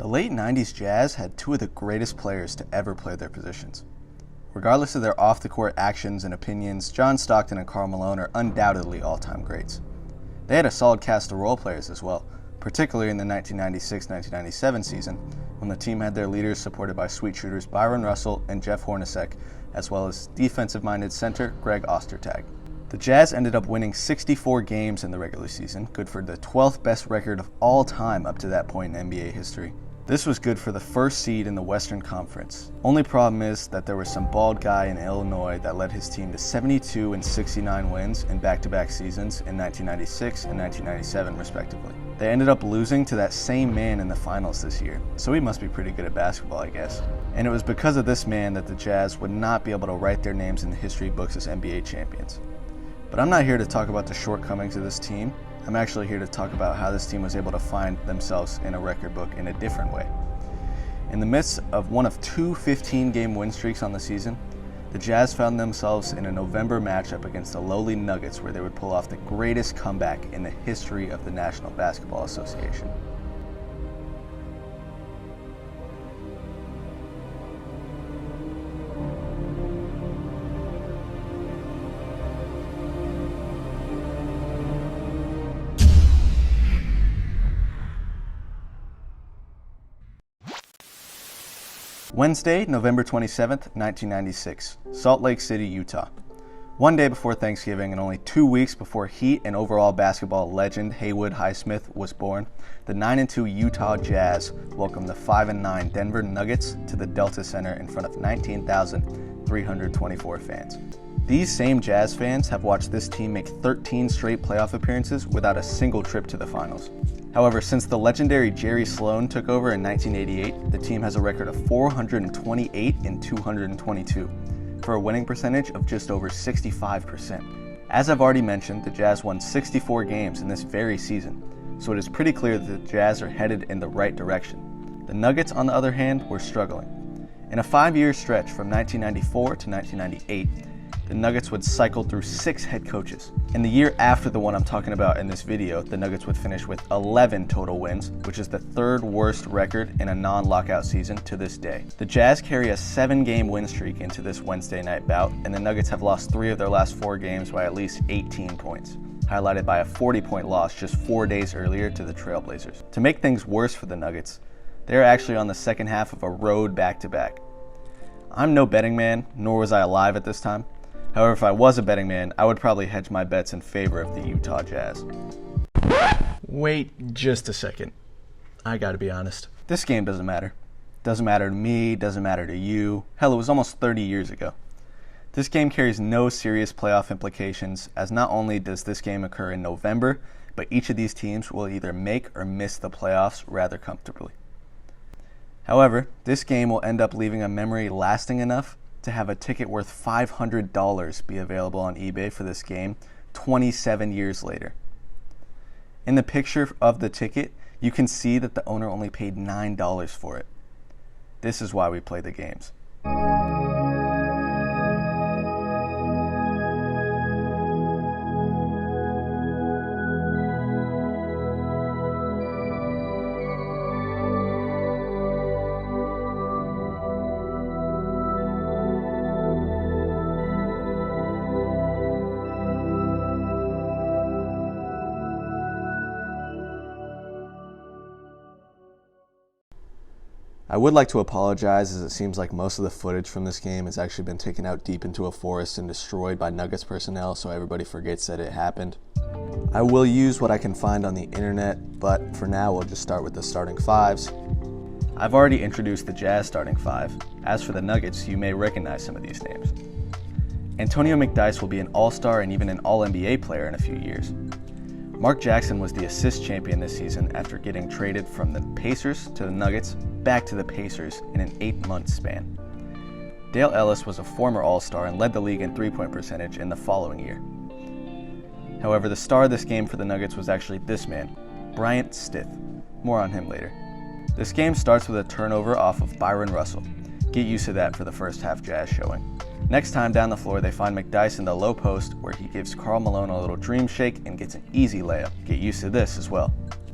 The late 90s Jazz had two of the greatest players to ever play their positions. Regardless of their off-the-court actions and opinions, John Stockton and Karl Malone are undoubtedly all-time greats. They had a solid cast of role players as well, particularly in the 1996-1997 season, when the team had their leaders supported by sweet shooters Byron Russell and Jeff Hornacek, as well as defensive-minded center Greg Ostertag. The Jazz ended up winning 64 games in the regular season, good for the 12th best record of all time up to that point in NBA history. This was good for the first seed in the Western Conference. Only problem is that there was some bald guy in Illinois that led his team to 72 and 69 wins in back-to-back seasons in 1996 and 1997 respectively. They ended up losing to that same man in the finals this year, so he must be pretty good at basketball, I guess. And it was because of this man that the Jazz would not be able to write their names in the history books as NBA champions. But I'm not here to talk about the shortcomings of this team. I'm actually here to talk about how this team was able to find themselves in a record book in a different way. In the midst of one of two 15-game win streaks on the season, the Jazz found themselves in a November matchup against the lowly Nuggets where they would pull off the greatest comeback in the history of the National Basketball Association. Wednesday, November 27th, 1996, Salt Lake City, Utah. One day before Thanksgiving and only 2 weeks before Heat and overall basketball legend Haywood Highsmith was born, the 9-2 Utah Jazz welcomed the 5-9 Denver Nuggets to the Delta Center in front of 19,324 fans. These same Jazz fans have watched this team make 13 straight playoff appearances without a single trip to the finals. However, since the legendary Jerry Sloan took over in 1988, the team has a record of 428 and 222, for a winning percentage of just over 65%. As I've already mentioned, the Jazz won 64 games in this very season, so it is pretty clear that the Jazz are headed in the right direction. The Nuggets, on the other hand, were struggling. In a 5-year stretch from 1994 to 1998, the Nuggets would cycle through 6 head coaches. In the year after the one I'm talking about in this video, the Nuggets would finish with 11 total wins, which is the 3rd worst record in a non-lockout season to this day. The Jazz carry a 7-game win streak into this Wednesday night bout, and the Nuggets have lost 3 of their last 4 games by at least 18 points, highlighted by a 40-point loss just 4 days earlier to the Trailblazers. To make things worse for the Nuggets, they're actually on the second half of a road back-to-back. I'm no betting man, nor was I alive at this time. However, if I was a betting man, I would probably hedge my bets in favor of the Utah Jazz. Wait just a second. I gotta be honest. This game doesn't matter. Doesn't matter to me, doesn't matter to you. Hell, it was almost 30 years ago. This game carries no serious playoff implications, as not only does this game occur in November, but each of these teams will either make or miss the playoffs rather comfortably. However, this game will end up leaving a memory lasting enough to have a ticket worth $500 be available on eBay for this game 27 years later. In the picture of the ticket, you can see that the owner only paid $9 for it. This is why we play the games. I would like to apologize, as it seems like most of the footage from this game has actually been taken out deep into a forest and destroyed by Nuggets personnel, so everybody forgets that it happened. I will use what I can find on the internet, but for now we'll just start with the starting fives. I've already introduced the Jazz starting 5. As for the Nuggets, you may recognize some of these names. Antonio McDyess will be an All-Star and even an All-NBA player in a few years. Mark Jackson was the assist champion this season after getting traded from the Pacers to the Nuggets, back to the Pacers in an 8-month span. Dale Ellis was a former All-Star and led the league in three-point percentage in the following year. However, the star of this game for the Nuggets was actually this man, Bryant Stith. More on him later. This game starts with a turnover off of Byron Russell. Get used to that for the first half Jazz showing. Next time down the floor, they find McDyess in the low post where he gives Karl Malone a little dream shake and gets an easy layup. Get used to this as well.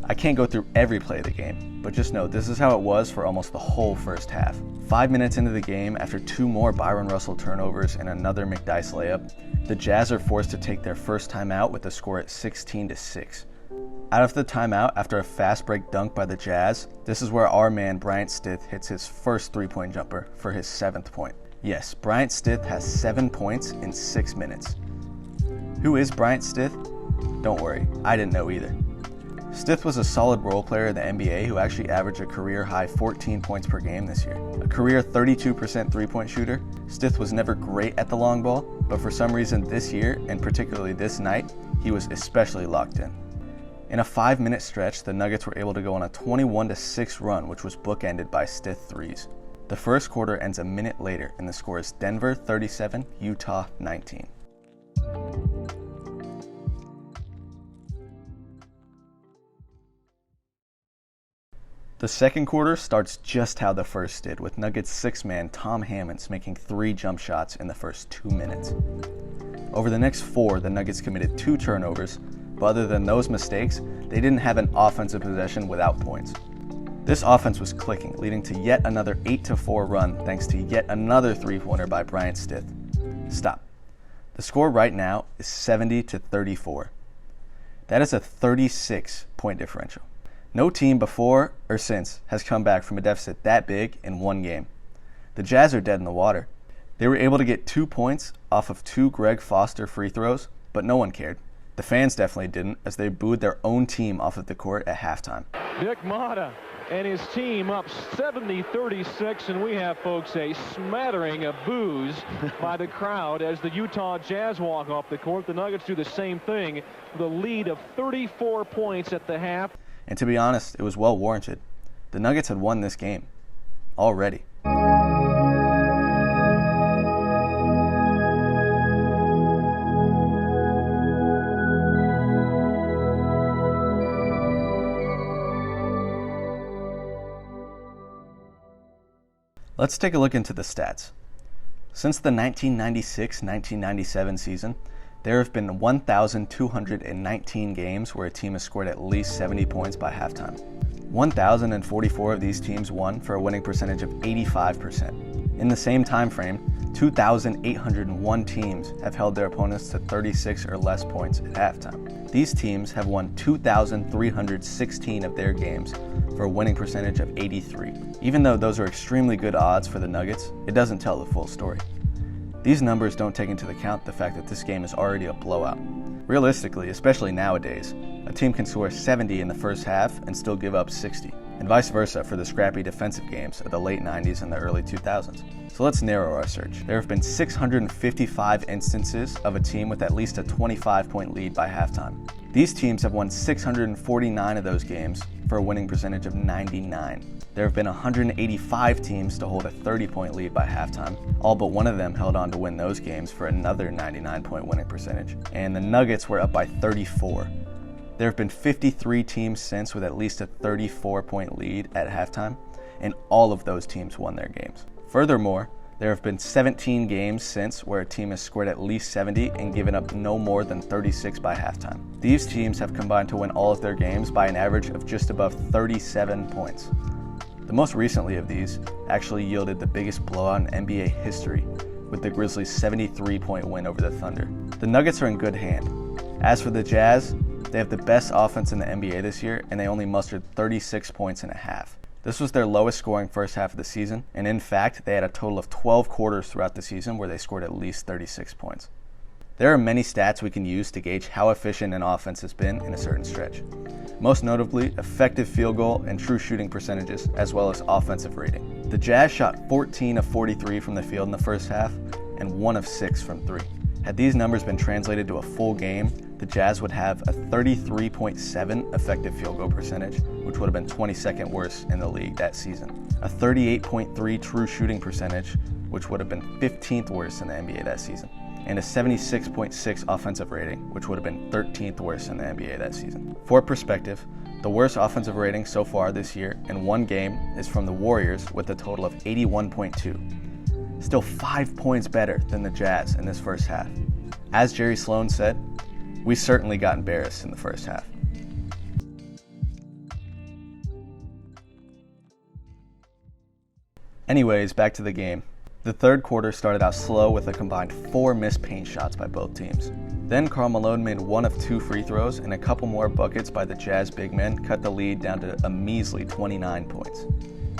I can't go through every play of the game, but just know this is how it was for almost the whole first half. 5 minutes into the game, after 2 more Byron Russell turnovers and another McDyess layup, the Jazz are forced to take their first timeout with the score at 16-6. Out of the timeout, after a fast break dunk by the Jazz, this is where our man Bryant Stith hits his first 3-point jumper for his 7th point. Yes, Bryant Stith has 7 points in 6 minutes. Who is Bryant Stith? Don't worry, I didn't know either. Stith was a solid role player in the NBA who actually averaged a career-high 14 points per game this year. A career 32% three-point shooter, Stith was never great at the long ball, but for some reason this year, and particularly this night, he was especially locked in. In a 5-minute stretch, the Nuggets were able to go on a 21-6 run, which was bookended by Stith threes. The first quarter ends a minute later, and the score is Denver 37, Utah 19. The second quarter starts just how the first did, with Nuggets 6-man Tom Hammonds making 3 jump shots in the first 2 minutes. Over the next 4, the Nuggets committed 2 turnovers, but other than those mistakes, they didn't have an offensive possession without points. This offense was clicking, leading to yet another 8-4 run thanks to yet another 3-pointer by Bryant Stith. Stop. The score right now is 70-34. That is a 36-point differential. No team before or since has come back from a deficit that big in one game. The Jazz are dead in the water. They were able to get 2 points off of 2 Greg Foster free throws, but no one cared. The fans definitely didn't, as they booed their own team off of the court at halftime. Dick Motta and his team up 70-36, and we have, folks, a smattering of boos by the crowd as the Utah Jazz walk off the court. The Nuggets do the same thing with a lead of 34 points at the half. And to be honest, it was well warranted. The Nuggets had won this game already. Let's take a look into the stats. Since the 1996-1997 season, there have been 1,219 games where a team has scored at least 70 points by halftime. 1,044 of these teams won for a winning percentage of 85%. In the same time frame, 2,801 teams have held their opponents to 36 or less points at halftime. These teams have won 2,316 of their games for a winning percentage of 83. Even though those are extremely good odds for the Nuggets, it doesn't tell the full story. These numbers don't take into account the fact that this game is already a blowout. Realistically, especially nowadays, a team can score 70 in the first half and still give up 60, and vice versa for the scrappy defensive games of the late 90s and the early 2000s. So let's narrow our search. There have been 655 instances of a team with at least a 25-point lead by halftime. These teams have won 649 of those games for a winning percentage of 99. There have been 185 teams to hold a 30-point lead by halftime. All but one of them held on to win those games for another 99-point winning percentage. And the Nuggets were up by 34. There have been 53 teams since with at least a 34-point lead at halftime, and all of those teams won their games. Furthermore, there have been 17 games since where a team has scored at least 70 and given up no more than 36 by halftime. These teams have combined to win all of their games by an average of just above 37 points. The most recently of these actually yielded the biggest blowout in NBA history, with the Grizzlies' 73-point win over the Thunder. The Nuggets are in good hand. As for the Jazz, they have the best offense in the NBA this year, and they only mustered 36 points in a half. This was their lowest scoring first half of the season, and in fact, they had a total of 12 quarters throughout the season where they scored at least 36 points. There are many stats we can use to gauge how efficient an offense has been in a certain stretch. Most notably, effective field goal and true shooting percentages, as well as offensive rating. The Jazz shot 14 of 43 from the field in the first half, and 1 of 6 from 3. Had these numbers been translated to a full game, the Jazz would have a 33.7 effective field goal percentage, which would have been 22nd worst in the league that season. A 38.3 true shooting percentage, which would have been 15th worst in the NBA that season. And a 76.6 offensive rating, which would have been 13th worst in the NBA that season. For perspective, the worst offensive rating so far this year in one game is from the Warriors with a total of 81.2. Still 5 points better than the Jazz in this first half. As Jerry Sloan said, we certainly got embarrassed in the first half. Anyways, back to the game. The third quarter started out slow with a combined 4 missed paint shots by both teams. Then Karl Malone made 1 of 2 free throws, and a couple more buckets by the Jazz big men cut the lead down to a measly 29 points.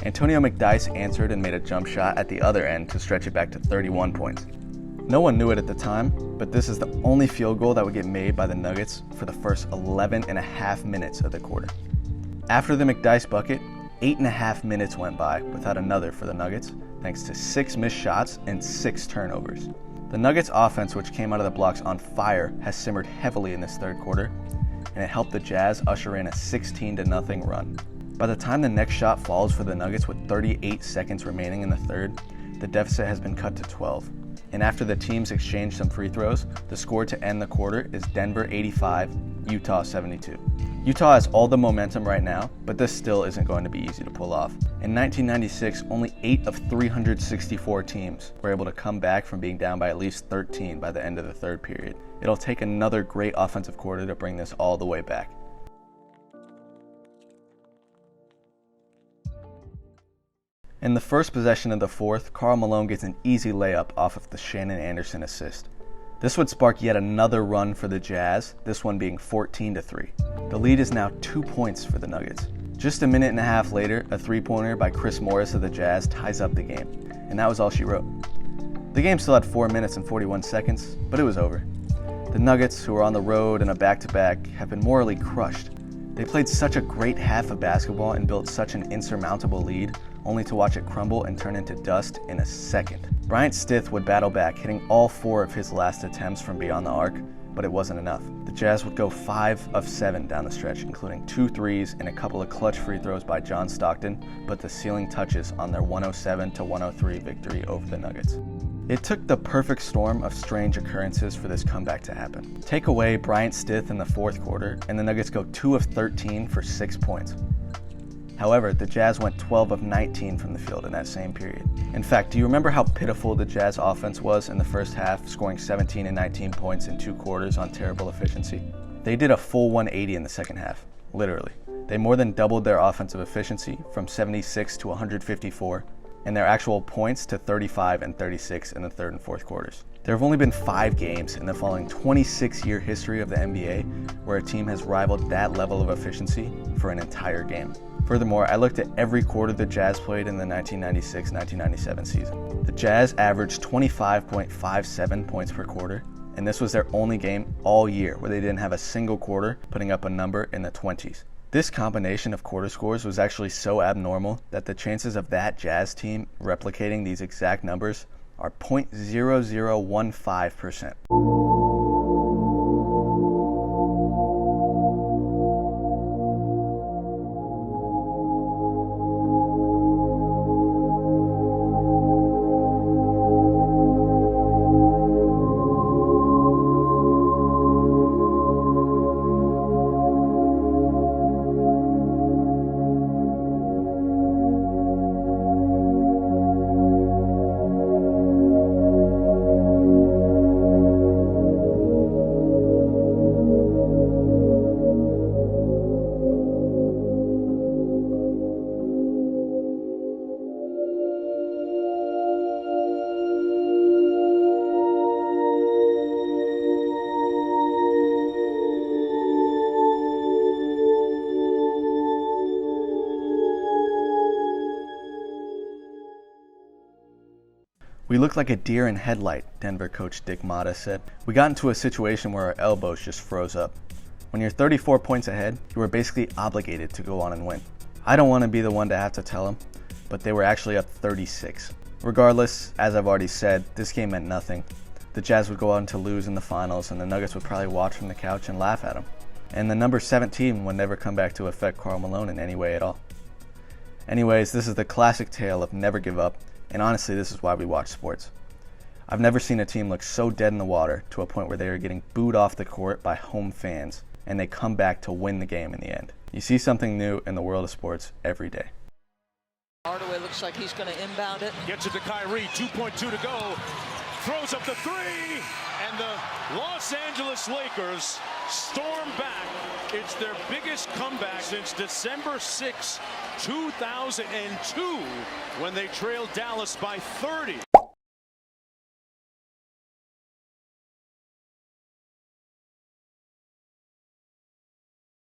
Antonio McDyess answered and made a jump shot at the other end to stretch it back to 31 points. No one knew it at the time, but this is the only field goal that would get made by the Nuggets for the first 11 and a half minutes of the quarter. After the McDyess bucket, 8.5 minutes went by without another for the Nuggets, thanks to 6 missed shots and 6 turnovers. The Nuggets offense, which came out of the blocks on fire, has simmered heavily in this third quarter, and it helped the Jazz usher in a 16-0 run. By the time the next shot falls for the Nuggets with 38 seconds remaining in the third, the deficit has been cut to 12. And after the teams exchange some free throws, the score to end the quarter is Denver 85, Utah 72. Utah has all the momentum right now, but this still isn't going to be easy to pull off. In 1996, only 8 of 364 teams were able to come back from being down by at least 13 by the end of the third period. It'll take another great offensive quarter to bring this all the way back. In the first possession of the fourth, Karl Malone gets an easy layup off of the Shannon Anderson assist. This would spark yet another run for the Jazz, this one being 14-3. The lead is now 2 points for the Nuggets. Just a minute and a half later, a three-pointer by Chris Morris of the Jazz ties up the game, and that was all she wrote. The game still had 4 minutes and 41 seconds, but it was over. The Nuggets, who are on the road in a back-to-back, have been morally crushed. They played such a great half of basketball and built such an insurmountable lead, only to watch it crumble and turn into dust in a second. Bryant Stith would battle back, hitting all 4 of his last attempts from beyond the arc, but it wasn't enough. The Jazz would go 5 of 7 down the stretch, including 2 threes and a couple of clutch free throws by John Stockton, but the ceiling touches on their 107-103 victory over the Nuggets. It took the perfect storm of strange occurrences for this comeback to happen. Take away Bryant Stith in the fourth quarter, and the Nuggets go 2 of 13 for 6 points. However, the Jazz went 12 of 19 from the field in that same period. In fact, do you remember how pitiful the Jazz offense was in the first half, scoring 17 and 19 points in 2 quarters on terrible efficiency? They did a full 180 in the second half, literally. They more than doubled their offensive efficiency from 76 to 154, and their actual points to 35 and 36 in the third and fourth quarters. There have only been 5 games in the following 26-year history of the NBA where a team has rivaled that level of efficiency for an entire game. Furthermore, I looked at every quarter the Jazz played in the 1996-1997 season. The Jazz averaged 25.57 points per quarter, and this was their only game all year where they didn't have a single quarter putting up a number in the 20s. This combination of quarter scores was actually so abnormal that the chances of that Jazz team replicating these exact numbers are 0.0015%. We looked like a deer in headlight, Denver coach Dick Motta said. We got into a situation where our elbows just froze up. When you're 34 points ahead, you were basically obligated to go on and win. I don't want to be the one to have to tell them, but they were actually up 36. Regardless, as I've already said, this game meant nothing. The Jazz would go on to lose in the finals, and the Nuggets would probably watch from the couch and laugh at them. And the number 17 would never come back to affect Karl Malone in any way at all. Anyways, this is the classic tale of never give up. And honestly, this is why we watch sports. I've never seen a team look so dead in the water to a point where they are getting booed off the court by home fans, and they come back to win the game in the end. You see something new in the world of sports every day. Hardaway looks like he's going to inbound it. Gets it to Kyrie, 2.2 to go. Throws up the 3, and the Los Angeles Lakers storm back. It's their biggest comeback since December 6, 2002 when they trailed Dallas by 30.